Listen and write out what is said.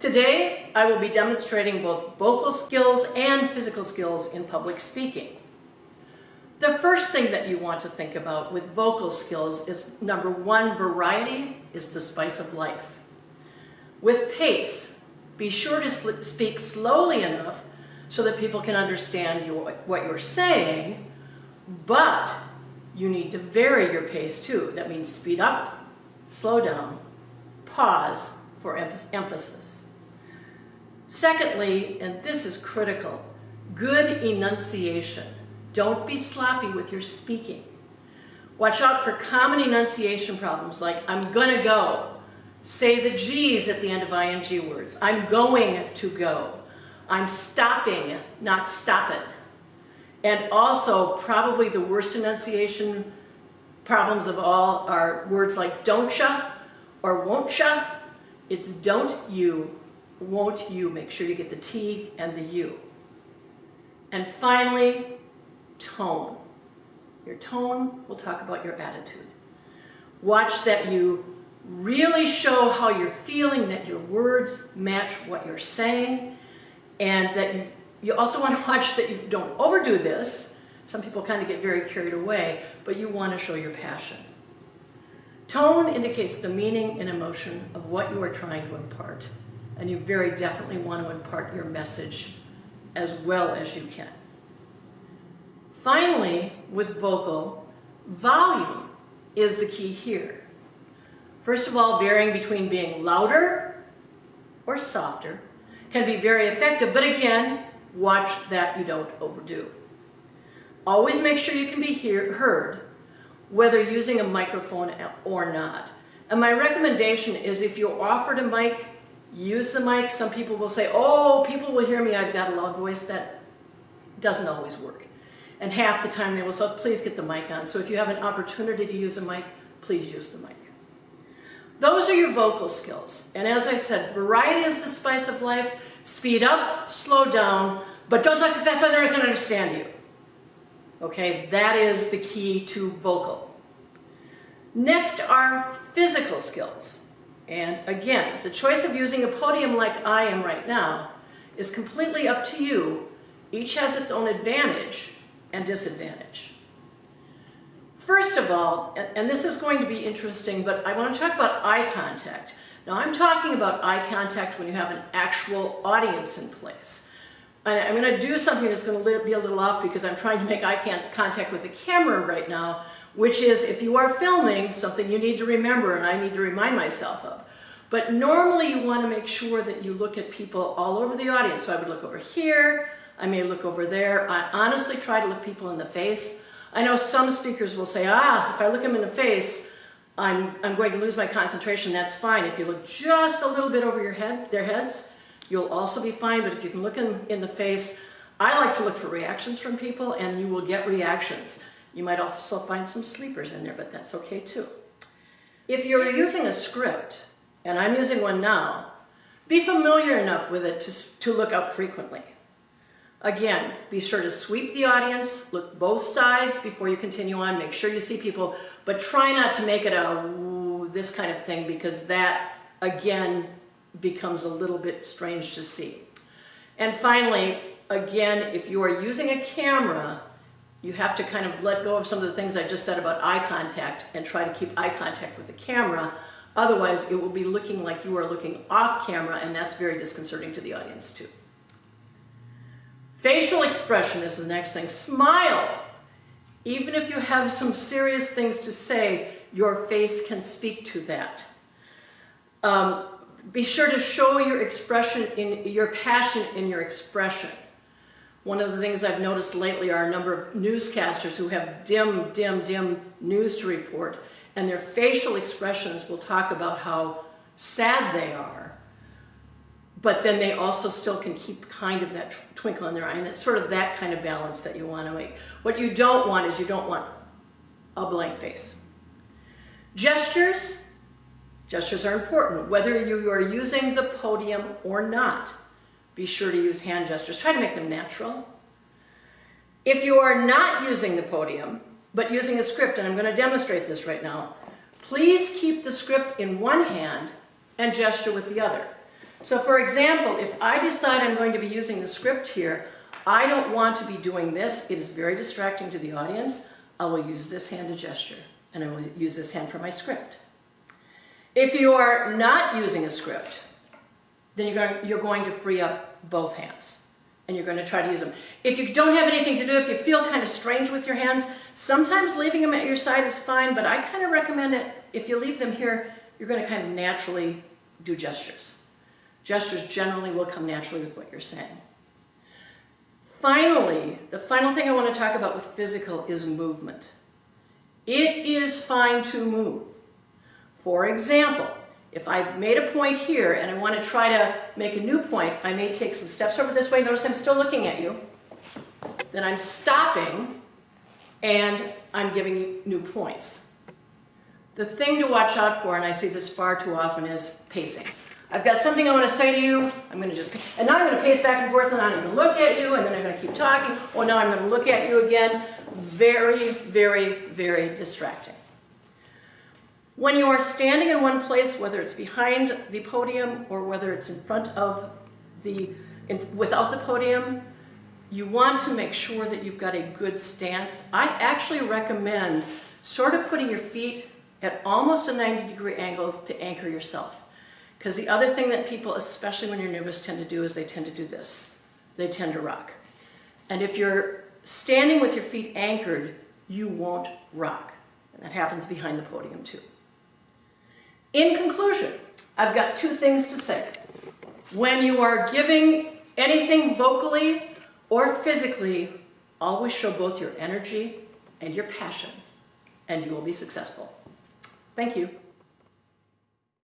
Today, I will be demonstrating both vocal skills and physical skills in public speaking. The first thing that you want to think about with vocal skills is, number one, variety is the spice of life. With pace, be sure to speak slowly enough so that people can understand what you're saying, but you need to vary your pace too. That means speed up, slow down, pause for emphasis. Secondly, and this is critical, good enunciation. Don't be sloppy with your speaking. Watch out for common enunciation problems like I'm gonna go. Say the G's at the end of ing words. I'm going to go. I'm stopping, not stopping. And also, probably the worst enunciation problems of all are words like don't ya or won't ya. It's don't you, won't you. Make sure you get the T and the U. And finally, tone. Your tone will talk about your attitude. Watch that you really show how you're feeling, that your words match what you're saying, and that you also want to watch that you don't overdo this. Some people kind of get very carried away, but you want to show your passion. Tone indicates the meaning and emotion of what you are trying to impart, and you very definitely want to impart your message as well as you can. Finally, with vocal, volume is the key here. First of all, varying between being louder or softer can be very effective, but again, watch that you don't overdo. Always make sure you can be heard, whether using a microphone or not. And my recommendation is if you're offered a mic, use the mic. Some people will say, oh, people will hear me, I've got a loud voice. That doesn't always work. And half the time they will say, please get the mic on. So if you have an opportunity to use a mic, please use the mic. Those are your vocal skills. And as I said, variety is the spice of life. Speed up, slow down, but don't talk too fast so they're not going to understand you. Okay, that is the key to vocal. Next are physical skills. And again, the choice of using a podium like I am right now is completely up to you. Each has its own advantage and disadvantage. First of all, and this is going to be interesting, but I want to talk about eye contact. Now I'm talking about eye contact when you have an actual audience in place. I'm going to do something that's going to be a little off because I'm trying to make eye contact with the camera right now, which is if you are filming, something you need to remember and I need to remind myself of. But normally you want to make sure that you look at people all over the audience. So I would look over here, I may look over there. I honestly try to look people in the face. I know some speakers will say, if I look them in the face, I'm going to lose my concentration. That's fine. If you look just a little bit over their heads, you'll also be fine. But if you can look in the face, I like to look for reactions from people, and you will get reactions. You might also find some sleepers in there, but that's okay too. If you're using a script, and I'm using one now, be familiar enough with it to look up frequently. Again, be sure to sweep the audience, look both sides before you continue on, make sure you see people, but try not to make it this kind of thing because that, again, becomes a little bit strange to see. And finally, again, if you are using a camera, you have to kind of let go of some of the things I just said about eye contact and try to keep eye contact with the camera. Otherwise, it will be looking like you are looking off camera, and that's very disconcerting to the audience too. Facial expression is the next thing. Smile. Even if you have some serious things to say, your face can speak to that. Be sure to show your expression, your passion in your expression. One of the things I've noticed lately are a number of newscasters who have dim news to report, and their facial expressions will talk about how sad they are, but then they also still can keep kind of that twinkle in their eye, and it's sort of that kind of balance that you want to make. What you don't want is you don't want a blank face. Gestures are important, whether you are using the podium or not. Be sure to use hand gestures. Try to make them natural. If you are not using the podium, but using a script, and I'm going to demonstrate this right now, please keep the script in one hand and gesture with the other. So for example, if I decide I'm going to be using the script here, I don't want to be doing this. It is very distracting to the audience. I will use this hand to gesture, and I will use this hand for my script. If you are not using a script, then you're going to free up both hands, and you're going to try to use them. If you don't have anything to do, if you feel kind of strange with your hands, sometimes leaving them at your side is fine, but I kind of recommend it. If you leave them here, you're going to kind of naturally do gestures. Gestures generally will come naturally with what you're saying. Finally, the final thing I want to talk about with physical is movement. It is fine to move. For example, if I've made a point here and I want to try to make a new point, I may take some steps over this way. Notice I'm still looking at you. Then I'm stopping and I'm giving you new points. The thing to watch out for, and I see this far too often, is pacing. I've got something I want to say to you, I'm going to just, and now I'm going to pace back and forth, and I'm going to look at you, and then I'm going to keep talking, or now I'm going to look at you again. Very, very, very distracting. When you are standing in one place, whether it's behind the podium or whether it's in front of without the podium, you want to make sure that you've got a good stance. I actually recommend sort of putting your feet at almost a 90-degree angle to anchor yourself. Because the other thing that people, especially when you're nervous, tend to do is they tend to do this. They tend to rock. And if you're standing with your feet anchored, you won't rock. And that happens behind the podium too. In conclusion, I've got two things to say. When you are giving anything vocally or physically, always show both your energy and your passion, and you will be successful. Thank you.